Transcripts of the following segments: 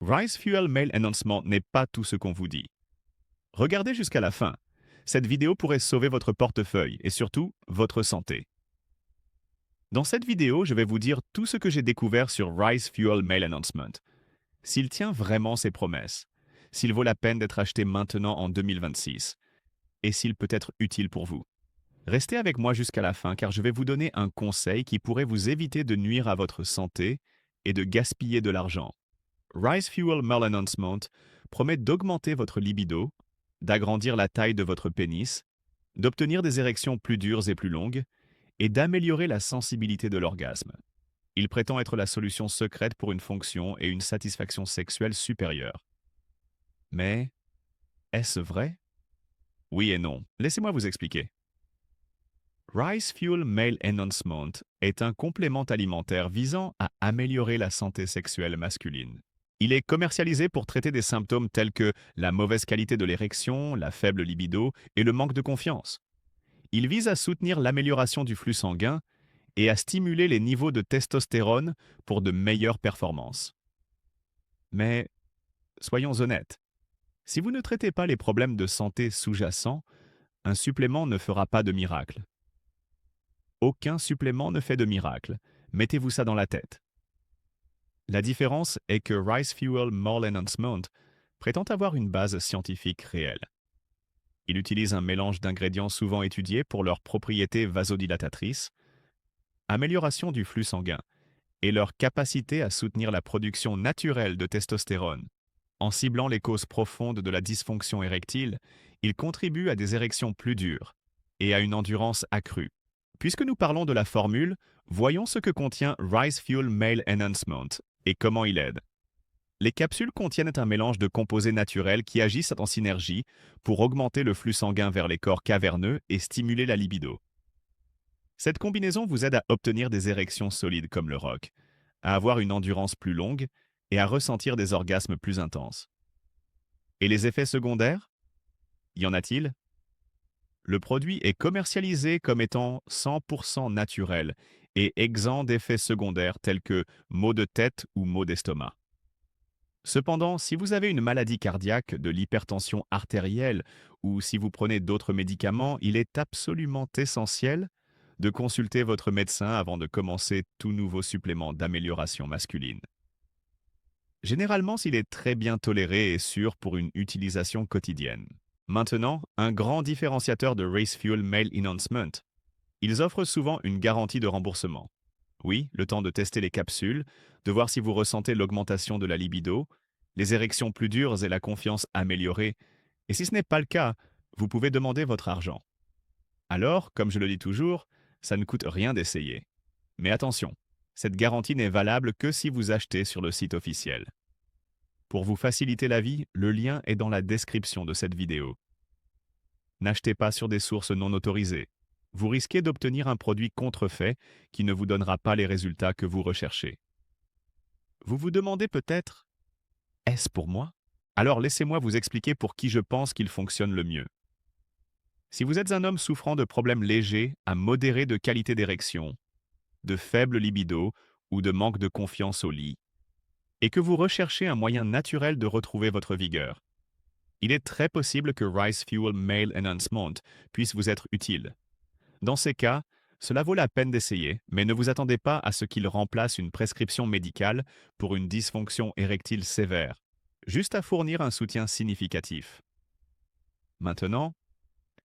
Rice Fuel Male Enhancement n'est pas tout ce qu'on vous dit. Regardez jusqu'à la fin. Cette vidéo pourrait sauver votre portefeuille et surtout votre santé. Dans cette vidéo, je vais vous dire tout ce que j'ai découvert sur Rice Fuel Male Enhancement. S'il tient vraiment ses promesses, s'il vaut la peine d'être acheté maintenant en 2026 et s'il peut être utile pour vous. Restez avec moi jusqu'à la fin car je vais vous donner un conseil qui pourrait vous éviter de nuire à votre santé et de gaspiller de l'argent. Rice Fuel Male Enhancement promet d'augmenter votre libido, d'agrandir la taille de votre pénis, d'obtenir des érections plus dures et plus longues, et d'améliorer la sensibilité de l'orgasme. Il prétend être la solution secrète pour une fonction et une satisfaction sexuelle supérieure. Mais est-ce vrai? Oui et non. Laissez-moi vous expliquer. Rice Fuel Male Enhancement est un complément alimentaire visant à améliorer la santé sexuelle masculine. Il est commercialisé pour traiter des symptômes tels que la mauvaise qualité de l'érection, la faible libido et le manque de confiance. Il vise à soutenir l'amélioration du flux sanguin et à stimuler les niveaux de testostérone pour de meilleures performances. Mais soyons honnêtes, si vous ne traitez pas les problèmes de santé sous-jacents, un supplément ne fera pas de miracle. Aucun supplément ne fait de miracle. Mettez-vous ça dans la tête. La différence est que Rice Fuel Male Enhancement prétend avoir une base scientifique réelle. Il utilise un mélange d'ingrédients souvent étudiés pour leurs propriétés vasodilatatrices, amélioration du flux sanguin et leur capacité à soutenir la production naturelle de testostérone. En ciblant les causes profondes de la dysfonction érectile, il contribue à des érections plus dures et à une endurance accrue. Puisque nous parlons de la formule, voyons ce que contient Rice Fuel Male Enhancement et comment il aide. Les capsules contiennent un mélange de composés naturels qui agissent en synergie pour augmenter le flux sanguin vers les corps caverneux et stimuler la libido. Cette combinaison vous aide à obtenir des érections solides comme le roc, à avoir une endurance plus longue et à ressentir des orgasmes plus intenses. Et les effets secondaires? Y en a-t-il? Le produit est commercialisé comme étant 100% naturel et exempt d'effets secondaires tels que maux de tête ou maux d'estomac. Cependant, si vous avez une maladie cardiaque, de l'hypertension artérielle ou si vous prenez d'autres médicaments, il est absolument essentiel de consulter votre médecin avant de commencer tout nouveau supplément d'amélioration masculine. Généralement, s'il est très bien toléré et sûr pour une utilisation quotidienne. Maintenant, un grand différenciateur de Rice Fuel Male Enhancement. Ils offrent souvent une garantie de remboursement. Oui, le temps de tester les capsules, de voir si vous ressentez l'augmentation de la libido, les érections plus dures et la confiance améliorée. Et si ce n'est pas le cas, vous pouvez demander votre argent. Alors, comme je le dis toujours, ça ne coûte rien d'essayer. Mais attention, cette garantie n'est valable que si vous achetez sur le site officiel. Pour vous faciliter la vie, le lien est dans la description de cette vidéo. N'achetez pas sur des sources non autorisées. Vous risquez d'obtenir un produit contrefait qui ne vous donnera pas les résultats que vous recherchez. Vous vous demandez peut-être, est-ce pour moi? Alors laissez-moi vous expliquer pour qui je pense qu'il fonctionne le mieux. Si vous êtes un homme souffrant de problèmes légers à modérés de qualité d'érection, de faible libido ou de manque de confiance au lit, et que vous recherchez un moyen naturel de retrouver votre vigueur, il est très possible que Rice Fuel Male Enhancement puisse vous être utile. Dans ces cas, cela vaut la peine d'essayer, mais ne vous attendez pas à ce qu'il remplace une prescription médicale pour une dysfonction érectile sévère, juste à fournir un soutien significatif. Maintenant,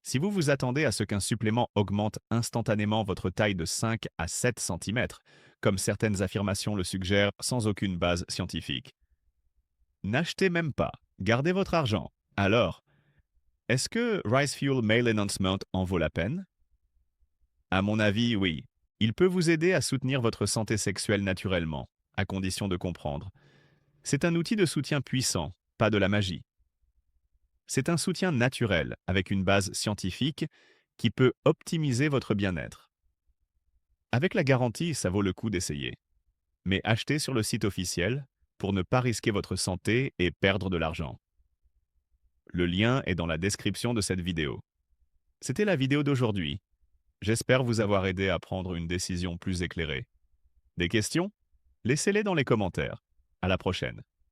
si vous vous attendez à ce qu'un supplément augmente instantanément votre taille de 5 à 7 cm, comme certaines affirmations le suggèrent sans aucune base scientifique, n'achetez même pas, gardez votre argent. Alors, est-ce que Rice Fuel Male Enhancement en vaut la peine? À mon avis, oui. Il peut vous aider à soutenir votre santé sexuelle naturellement, à condition de comprendre. C'est un outil de soutien puissant, pas de la magie. C'est un soutien naturel, avec une base scientifique, qui peut optimiser votre bien-être. Avec la garantie, ça vaut le coup d'essayer. Mais achetez sur le site officiel pour ne pas risquer votre santé et perdre de l'argent. Le lien est dans la description de cette vidéo. C'était la vidéo d'aujourd'hui. J'espère vous avoir aidé à prendre une décision plus éclairée. Des questions? Laissez-les dans les commentaires. À la prochaine.